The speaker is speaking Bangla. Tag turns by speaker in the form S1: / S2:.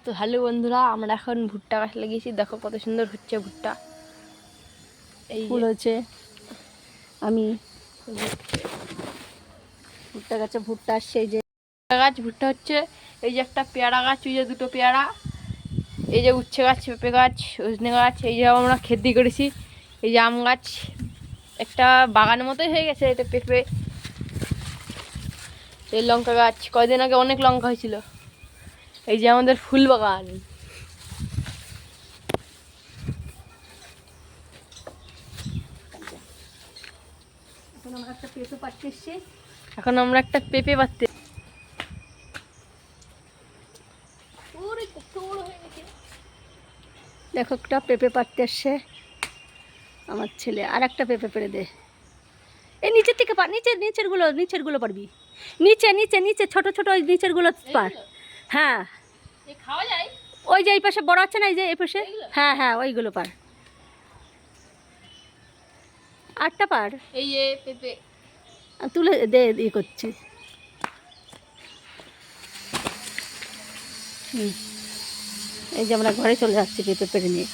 S1: তো হ্যালো বন্ধুরা, আমরা এখন ভুট্টা গাছ লাগিয়েছি। দেখো কত সুন্দর হচ্ছে ভুট্টা। এই
S2: ফুল হচ্ছে। আমি ভুট্টা গাছে ভুট্টা আসছে। এই যে
S1: গাছ ভুট্টা হচ্ছে। এই যে একটা পেয়ারা গাছ, ওই যে দুটো পেয়ারা। এই যে উচ্ছে গাছ, পেঁপে গাছ, সজনে গাছ। এই যে আমরা খেতি করেছি। এই যে আম গাছ, একটা বাগানের মতোই হয়ে গেছে। এটা পেঁপে। এই লঙ্কা গাছ, কয়দিন আগে অনেক লঙ্কা হয়েছিল। এই যে আমাদের ফুল বাগান।
S2: এখন আমরা একটা পেঁপে পাড়তে এসছি।
S1: এখন আমরা একটা পেঁপে পাচ্ছি।
S2: দেখো একটা পেঁপে পাড়তে এসছে আমার ছেলে। আর একটা পেঁপে পেড়ে দে। এই নিচের থেকে পার, নিচের গুলো পারবি। নিচে নিচে নিচে ছোট ছোট ওই নিচের গুলো পার। হ্যাঁ,
S1: খাওয়া যায়।
S2: ওই যে এই পাশে বড় আছে না, এই যে এই পাশে। হ্যাঁ হ্যাঁ, ওইগুলো পার। আটটা পার।
S1: এই যে পেঁপে
S2: তুলে দে, ইয়ে করছি। এই যে আমরা ঘরে চলে যাচ্ছি পেঁপে পেড়ে নিয়ে।